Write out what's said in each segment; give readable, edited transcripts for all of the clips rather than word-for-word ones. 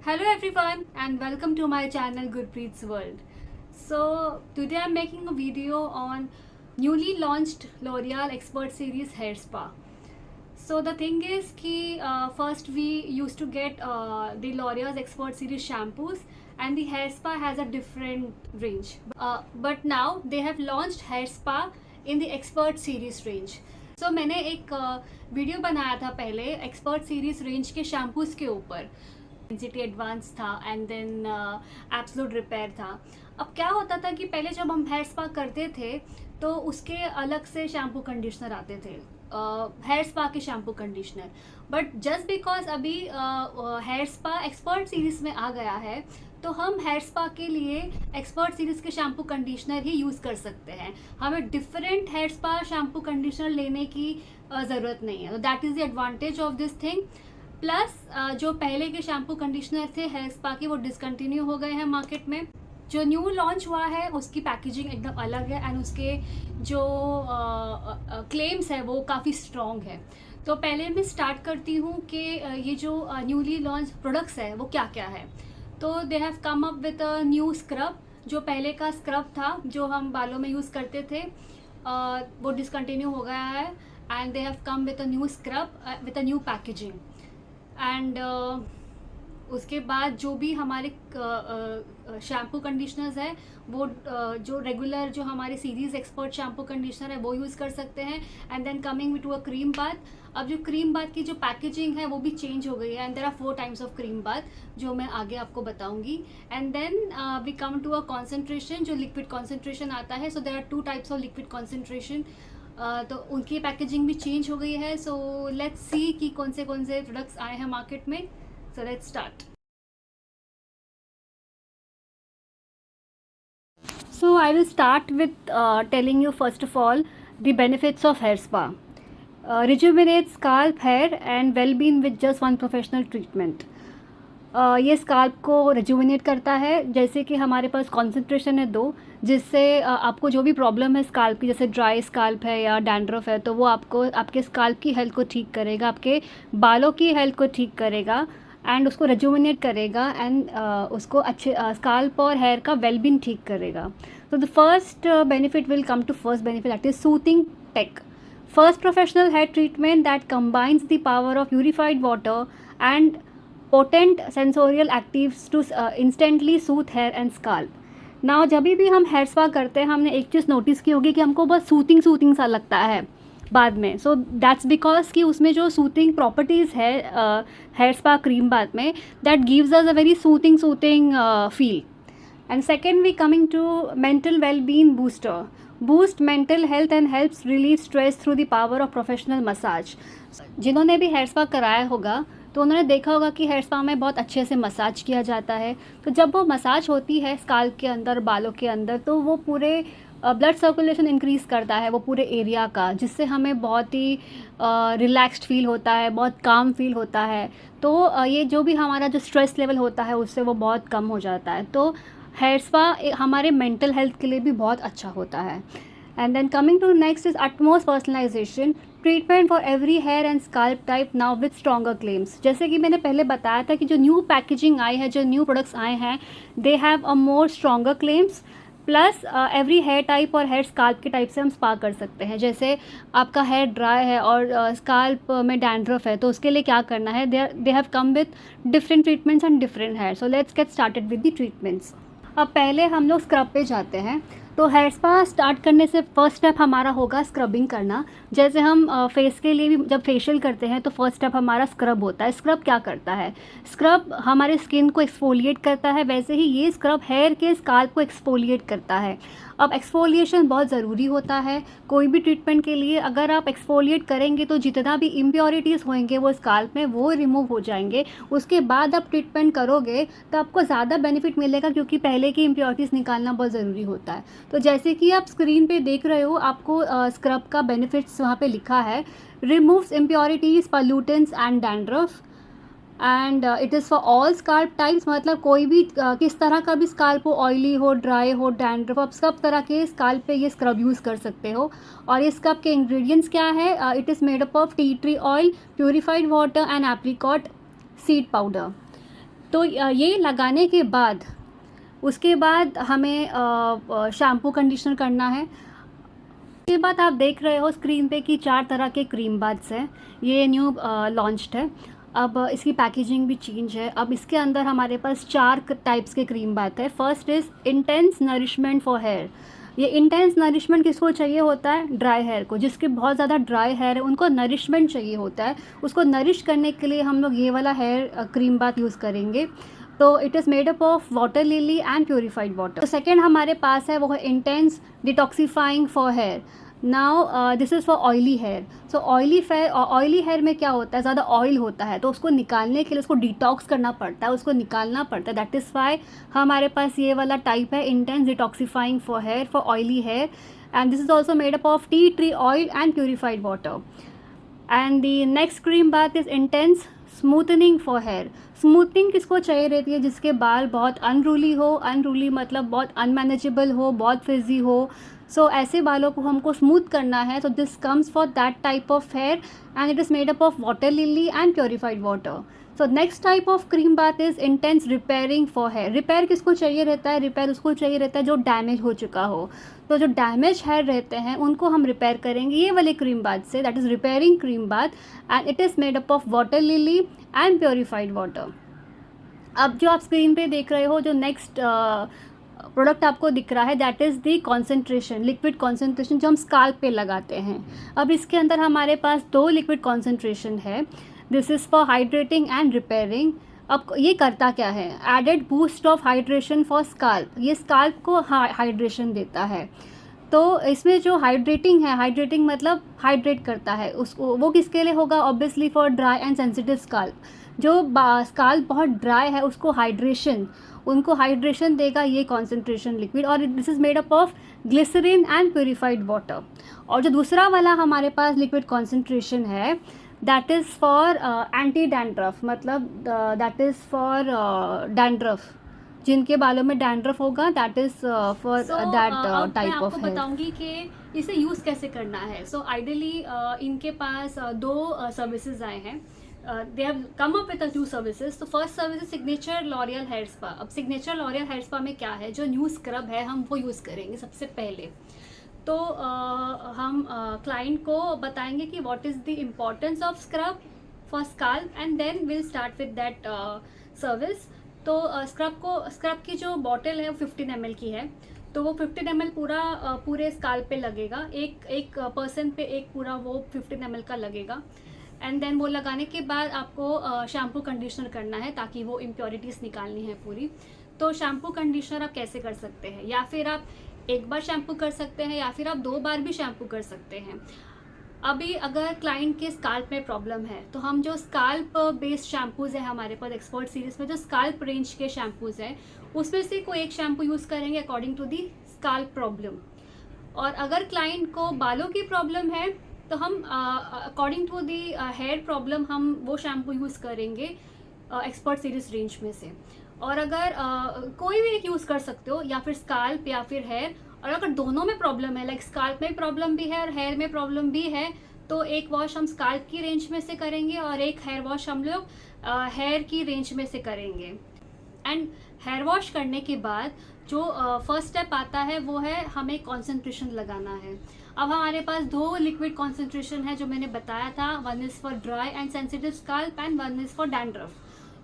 Hello everyone and welcome to my channel Gurpreet's World. So today I'm making a video on newly launched L'Oreal Expert Series Hair Spa. So the thing is कि first we used to get the L'Oreal's Expert Series shampoos and the Hair Spa has a different range. But now they have launched Hair Spa in the Expert Series range. So मैंने एक video बनाया था पहले expert series range के shampoos के ऊपर. Density advance था and then absolute repair था. अब क्या होता था कि पहले जब हम हेयर स्पा करते थे तो उसके अलग से शैम्पू कंडीशनर आते थे, हेयर स्पा के shampoo conditioner. But just because अभी हेयर स्पा एक्सपर्ट सीरीज में आ गया है तो हम हेयर स्पा के लिए एक्सपर्ट सीरीज के शैम्पू कंडीशनर ही यूज़ कर सकते हैं. हमें different hair spa shampoo conditioner लेने की ज़रूरत नहीं है. तो that is the advantage of this thing. Plus जो पहले के शैम्पू कंडीशनर थे हेयर स्पा के वो डिसकंटिन्यू हो गए हैं मार्केट में. जो न्यू लॉन्च हुआ है उसकी पैकेजिंग एकदम अलग है एंड उसके जो क्लेम्स है वो काफ़ी स्ट्रॉन्ग है. तो पहले मैं स्टार्ट करती हूँ कि ये जो न्यूली लॉन्च प्रोडक्ट्स है वो क्या क्या है. तो दे have come up with a new scrub. जो पहले का स्क्रब था जो हम बालों में यूज़ करते थे वो डिसकंटिन्यू हो गया है and they have come with a new scrub with a new packaging. And उसके बाद जो भी हमारे शैम्पू कंडीशनर्स है वो जो रेगुलर जो हमारे सीरीज़ एक्सपर्ट शैम्पू कंडीशनर है वो यूज़ कर सकते हैं. And then coming to a cream bath. अब जो क्रीम बाथ की जो पैकेजिंग है वो भी चेंज हो गई है and there are 4 types of cream bath जो मैं आगे आपको बताऊंगी. And then we come to a concentration जो लिक्विड कॉन्सेंट्रेशन आता है. So there are 2 types of liquid concentration. तो उनकी पैकेजिंग भी चेंज हो गई है. सो लेट्स सी कि कौन से प्रोडक्ट्स आए हैं मार्केट में. So let's start. So I will start with telling you first of all the benefits of hair spa. Rejuvenates scalp, hair and well-being with just one professional treatment. ये scalp को rejuvenate करता है. जैसे कि हमारे पास concentration है 2 जिससे आपको जो भी प्रॉब्लम है स्काल्प की जैसे ड्राई स्काल्प है या डैंड्रफ है तो वो आपको आपके स्काल्प की हेल्थ को ठीक करेगा, आपके बालों की हेल्थ को ठीक करेगा एंड उसको रिजुविनेट करेगा एंड उसको अच्छे स्काल्प और हेयर का वेलबींग ठीक करेगा. तो the first benefit will come to first benefit that is soothing take. First professional hair treatment that combines the power of purified water and potent sensorial actives to instantly soothe hair and scalp. Now जब भी हम hair spa करते हैं हमने एक चीज़ notice की होगी कि हमको बहुत सूथिंग सा लगता है बाद में. सो दैट्स बिकॉज कि उसमें जो सूथिंग प्रॉपर्टीज़ है हेयर स्पा क्रीम बाद में that gives us a very soothing feel. And second, we coming to mental well-being booster. Boost mental health and helps relieve stress through the power of professional massage. जिन्होंने भी hair spa कराया होगा तो उन्होंने देखा होगा कि हेयर स्पा में बहुत अच्छे से मसाज किया जाता है. तो जब वो मसाज होती है स्काल्प के अंदर, बालों के अंदर, तो वो पूरे ब्लड सर्कुलेशन इंक्रीज़ करता है वो पूरे एरिया का, जिससे हमें बहुत ही रिलैक्स्ड फील होता है, बहुत काम फील होता है. तो ये जो भी हमारा जो स्ट्रेस लेवल होता है उससे वो बहुत कम हो जाता है. तो हेयर स्पा हमारे मेंटल हेल्थ के लिए भी बहुत अच्छा होता है. And then coming to next is utmost personalization treatment for every hair and scalp type now with stronger claims. जैसे कि मैंने पहले बताया था कि जो न्यू पैकेजिंग आई है, जो न्यू प्रोडक्ट्स आए हैं, they have a more stronger claims. Plus every hair type और हेयर स्काल्प के टाइप से हम स्पा कर सकते हैं. जैसे आपका हेयर ड्राई है और स्काल्प में डैंड्रफ है तो उसके लिए क्या करना है, they have come with different treatments and different hair. So let's get started with the treatments. अब पहले हम लोग स्क्रब पे जाते हैं. तो हेयर स्पा स्टार्ट करने से फर्स्ट स्टेप हमारा होगा स्क्रबिंग करना. जैसे हम फेस के लिए भी जब फेशियल करते हैं तो फर्स्ट स्टेप हमारा स्क्रब होता है. स्क्रब क्या करता है? स्क्रब हमारे स्किन को एक्सफोलिएट करता है. वैसे ही ये स्क्रब हेयर के स्काल्प को एक्सफोलिएट करता है. अब एक्सफोलिएशन बहुत ज़रूरी होता है कोई भी ट्रीटमेंट के लिए. अगर आप एक्सफोलिएट करेंगे तो जितना भी इम्प्योरिटीज़ होंगे वो स्काल्प में वो रिमूव हो जाएंगे. उसके बाद आप ट्रीटमेंट करोगे तो आपको ज़्यादा बेनिफिट मिलेगा क्योंकि पहले की इम्प्योरिटीज़ निकालना बहुत ज़रूरी होता है. तो जैसे कि आप स्क्रीन पे देख रहे हो आपको स्क्रब का बेनिफिट्स वहाँ पे लिखा है. Removes impurities, pollutants and dandruff and it is for all scalp types. मतलब कोई भी किस तरह का भी स्काल्प हो, ऑयली हो, ड्राई हो, डैंड्रफ, आप सब तरह के स्काल्प पे ये स्क्रब यूज़ कर सकते हो. और इस स्क्रब के इंग्रेडिएंट्स क्या है? It is made up of tea tree oil, purified water and apricot seed powder. तो ये लगाने के बाद उसके बाद हमें शैम्पू कंडीशनर करना है। उसके बाद आप देख रहे हो स्क्रीन पे कि 4 तरह के क्रीम बाथ्स हैं। ये न्यू लॉन्च्ड है। अब इसकी पैकेजिंग भी चेंज है। अब इसके अंदर हमारे पास 4 टाइप्स के क्रीम बाथ है। First is intense nourishment for hair. ये इंटेंस नरिशमेंट किसको चाहिए होता है? ड्राई हेयर को। जिसके बहुत ज़्यादा ड्राई हेयर है उनको नरिशमेंट चाहिए होता है। उसको नरिश करने के लिए हम लोग ये वाला हेयर क्रीम बाथ यूज़ करेंगे। तो it is made up of water lily and purified water. तो सेकेंड हमारे पास है वो है intense detoxifying for hair. Now this is for oily hair. So oily hair में क्या होता है? ज़्यादा ऑयल होता है, तो उसको निकालने के लिए उसको डिटॉक्स करना पड़ता है, उसको निकालना पड़ता है। दैट इज़ वाई हमारे पास ये वाला टाइप है intense detoxifying for hair for oily hair. And this is also made up of tea tree oil and purified water. And the next cream bath is intense smoothening for hair. Smoothening किसको चाहिए रहती है? जिसके बाल बहुत unruly हो। Unruly मतलब बहुत अनमैनेजेबल हो, बहुत फ्रिजी हो। सो ऐसे बालों को हमको स्मूथ करना है। So this comes for that type of hair and it is made up of water lily and purified water. So next type of cream bath is intense repairing for hair. Repair किसको चाहिए रहता है? Repair उसको चाहिए रहता है जो damage हो चुका हो। तो जो डैमेज हेयर रहते हैं उनको हम रिपेयर करेंगे ये वाले क्रीम बाथ से। That is repairing cream bath and it is made up of water lily and purified water. अब जो आप स्क्रीन पे देख रहे हो, जो नेक्स्ट प्रोडक्ट आपको दिख रहा है, that is the concentration, liquid concentration जो हम स्काल्प पे लगाते हैं। अब इसके अंदर हमारे पास 2 लिक्विड कॉन्सेंट्रेशन है। This is for hydrating and repairing. अब ये करता क्या है? Added boost of hydration for scalp. ये स्काल्प को हाइड्रेशन देता है। तो इसमें जो हाइड्रेटिंग है, हाइड्रेटिंग मतलब हाइड्रेट करता है उसको। वो किसके लिए होगा? Obviously for dry and sensitive scalp. जो स्काल्प बहुत ड्राई है उसको उनको हाइड्रेशन देगा ये कॉन्सेंट्रेशन लिक्विड। और this is made up of glycerine and purified water. और जो दूसरा वाला हमारे पास लिक्विड कॉन्सेंट्रेशन है that is for anti dandruff, मतलब दैट इज़ फॉर डैंड्रफ। जिनके बालों में डैंड्रफ होगा that is for that type of hair. बताऊंगी कि इसे यूज़ कैसे करना है। सो आइडियली इनके पास 2 सर्विसेज आए हैं। They have come up with a few services. तो फर्स्ट सर्विस है सिग्नेचर लॉरियल हेयर स्पा। अब सिग्नेचर लॉरियल हेयर स्पा में क्या है? जो न्यू स्क्रब है हम वो यूज़ करेंगे सबसे पहले। तो हम क्लाइंट को बताएंगे कि what is the importance of scrub for scalp and then will start with that service. तो स्क्रब की जो बॉटल है वो 15 ml की है। तो वो 15 ml पूरे स्काल्प पे लगेगा। एक पर्सन पे एक पूरा वो 15 ml का लगेगा। एंड देन वो लगाने के बाद आपको शैम्पू कंडीशनर करना है ताकि वो इम्प्योरिटीज़ निकालनी है पूरी। तो शैम्पू कंडीशनर आप कैसे कर सकते हैं? या फिर आप एक बार शैम्पू कर सकते हैं या फिर आप 2 बार भी शैम्पू कर सकते हैं। अभी अगर क्लाइंट के स्काल्प में प्रॉब्लम है तो हम जो स्काल्प बेस्ड शैम्पूज़ है हमारे पास एक्सपर्ट सीरीज़ में जो स्काल्प रेंज के शैम्पूज़ हैं उसमें से कोई एक शैम्पू यूज़ करेंगे according to the scalp problem. और अगर क्लाइंट को बालों की प्रॉब्लम है तो हम according to the hair problem हम वो शैम्पू यूज़ करेंगे एक्सपर्ट सीरीज रेंज में से। और अगर कोई भी एक यूज़ कर सकते हो, या फिर स्काल्प या फिर हेयर। और अगर दोनों में प्रॉब्लम है, लाइक स्काल्प में प्रॉब्लम भी है और हेयर में प्रॉब्लम भी है, तो एक वॉश हम स्काल्प की रेंज में से करेंगे और एक हेयर वॉश हम लोग हेयर की रेंज में से करेंगे। एंड हेयर वॉश करने के बाद जो फर्स्ट स्टेप आता है वो है हमें कॉन्सेंट्रेशन लगाना है। अब हमारे पास 2 लिक्विड कॉन्सेंट्रेशन है जो मैंने बताया था। One is for dry and sensitive scalp and one is for dandruff.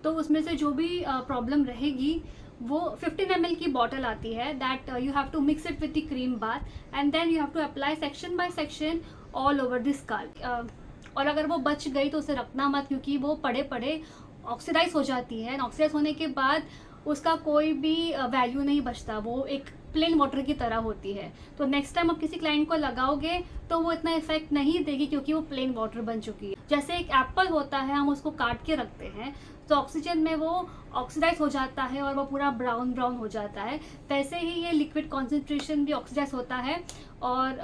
तो उसमें से जो भी प्रॉब्लम रहेगी वो 15 ml की बॉटल आती है। That you have to mix it with the cream bath and then you have to apply section by section all over the scalp. और अगर वो बच गई तो उसे रखना मत, क्योंकि वो पड़े पड़े ऑक्सीडाइज हो जाती है। ऑक्सीडाइज होने के बाद उसका कोई भी वैल्यू नहीं बचता, वो एक प्लेन वाटर की तरह होती है। तो नेक्स्ट टाइम आप किसी क्लाइंट को लगाओगे तो वो इतना इफेक्ट नहीं देगी क्योंकि वो प्लेन वाटर बन चुकी है। जैसे एक एप्पल होता है, हम उसको काट के रखते हैं तो ऑक्सीजन में वो ऑक्सीडाइज हो जाता है और वो पूरा ब्राउन ब्राउन हो जाता है। वैसे ही ये लिक्विड कॉन्सेंट्रेशन भी ऑक्सीडाइज होता है और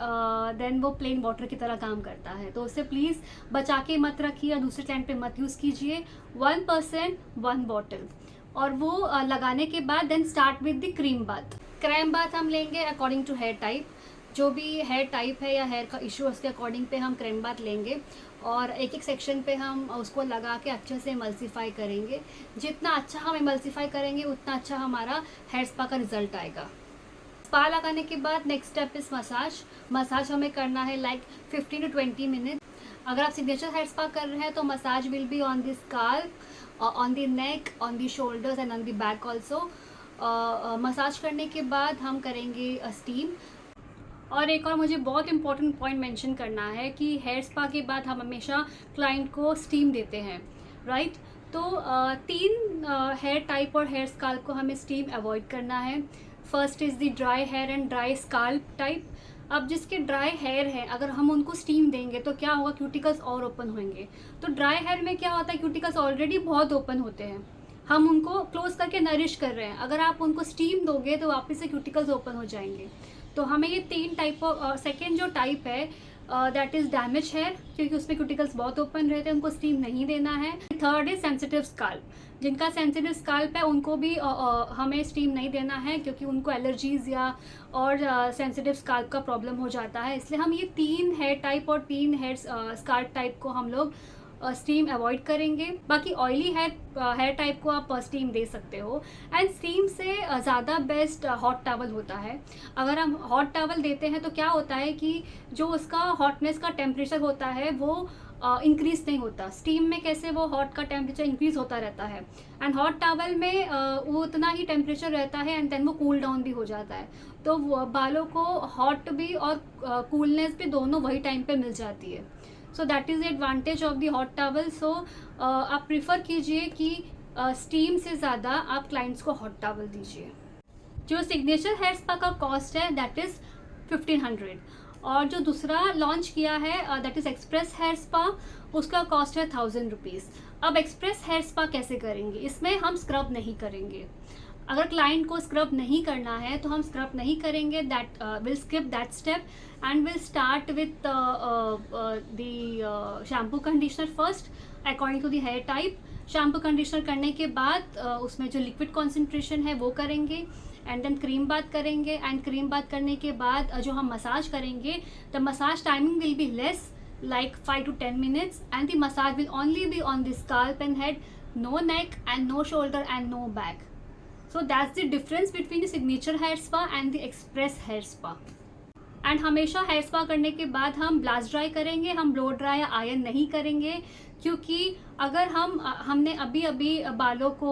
देन वो प्लेन वाटर की तरह काम करता है। तो उसे प्लीज़ बचा के मत रखिए और दूसरे क्लाइंट पे मत यूज़ कीजिए। 1% 1 बॉटल। और वो लगाने के बाद then start with the cream bath. Cream bath हम लेंगे अकॉर्डिंग टू हेयर टाइप। जो भी हेयर टाइप है या हेयर का इशू उसके अकॉर्डिंग पे हम क्रेम बाथ लेंगे और एक एक सेक्शन पे हम उसको लगा के अच्छे से इमल्सीफाई करेंगे। जितना अच्छा हम इमल्सीफाई करेंगे उतना अच्छा हमारा हेयर स्पा का रिजल्ट आएगा। स्पा लगाने के बाद next step is massage. Massage हमें करना है लाइक 15 to 20 मिनट। अगर आप सिग्नेचर हेयर स्पा कर रहे हैं तो massage will be on the scalp, on the neck, on the shoulders and on the back also. Massage करने के बाद हम करेंगे स्टीम। और एक और मुझे बहुत इंपॉर्टेंट पॉइंट मेंशन करना है कि हेयर स्पा के बाद हम हमेशा क्लाइंट को स्टीम देते हैं, राइट। तो तीन हेयर टाइप और हेयर स्काल्प को हमें स्टीम अवॉइड करना है। First is the dry hair and dry scalp type. अब जिसके ड्राई हेयर है अगर हम उनको स्टीम देंगे तो क्या होगा, क्यूटिकल्स और ओपन होंगे। तो ड्राई हेयर में क्या होता है, क्यूटिकल्स ऑलरेडी बहुत ओपन होते हैं, हम उनको क्लोज करके नरिश कर रहे हैं। अगर आप उनको स्टीम दोगे तो वापस से क्यूटिकल्स ओपन हो जाएंगे। तो हमें ये तीन टाइप ऑफ, सेकेंड जो टाइप है दैट इज़ डैमेज हेयर, क्योंकि उसमें क्यूटिकल्स बहुत ओपन रहते हैं, उनको स्टीम नहीं देना है। थर्ड इज सेंसिटिव स्काल्प, जिनका सेंसिटिव स्काल्प है उनको भी हमें स्टीम नहीं देना है, क्योंकि उनको एलर्जीज़ या और सेंसिटिव स्काल्प का प्रॉब्लम हो जाता है। इसलिए हम ये तीन हेयर टाइप और तीन हेयर स्काल्प टाइप को हम लोग स्टीम अवॉइड करेंगे। बाकी ऑयली हेयर टाइप को आप स्टीम दे सकते हो। एंड स्टीम से ज़्यादा बेस्ट हॉट टॉवल होता है। अगर हम हॉट टॉवल देते हैं तो क्या होता है कि जो उसका हॉटनेस का टेम्परेचर होता है वो इंक्रीज़ नहीं होता। स्टीम में कैसे वो हॉट का टेम्परेचर इंक्रीज़ होता रहता है, एंड हॉट टॉवल में वो उतना ही टेम्परेचर रहता है एंड देन वो कूल डाउन भी हो जाता है। तो बालों को हॉट भी और कूलनेस भी दोनों वही टाइम पे मिल जाती है। So that is the advantage of the hot towel. So आप प्रिफर कीजिए कि स्टीम से ज़्यादा आप क्लाइंट्स को हॉट टॉवल दीजिए। जो सिग्नेचर हेयर स्पा का कॉस्ट है दैट इज़ 1500, और जो दूसरा लॉन्च किया है that is express hair spa, उसका कॉस्ट है 1000 रुपीज़। अब एक्सप्रेस हेयर स्पा कैसे करेंगे, इसमें हम स्क्रब नहीं करेंगे। अगर क्लाइंट को स्क्रब नहीं करना है तो हम स्क्रब नहीं करेंगे, that will skip that step and will start with the shampoo conditioner first according to the hair type. Shampoo conditioner करने के बाद उसमें जो लिक्विड कॉन्सेंट्रेशन है वो करेंगे एंड देन क्रीम बाथ करेंगे। एंड क्रीम बाथ करने के बाद जो हम मसाज करेंगे, the massage timing will be less like 5 to 10 minutes, and the massage will only be on the scalp and head, no neck and no shoulder and no back. So that's the difference between the signature hair spa and the express hair spa. And हमेशा hair spa करने के बाद हम blast dry करेंगे, हम blow dry या iron नहीं करेंगे, क्योंकि अगर हमने अभी बालों को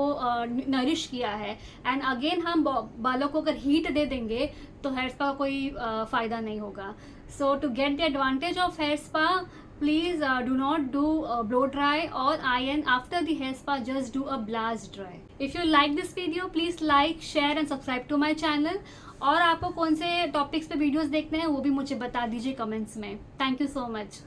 नरिश किया है एंड अगेन हम बालों को अगर हीट दे देंगे तो हेयर स्पा का कोई फ़ायदा नहीं होगा। So to get the advantage of hair spa, please do not do blow dry or iron after the hair spa, just do a blast dry. If you like this video, please like, share and subscribe to my channel. और आपको कौन से topics पे videos देखने हैं वो भी मुझे बता दीजिए कमेंट्स में। Thank you so much.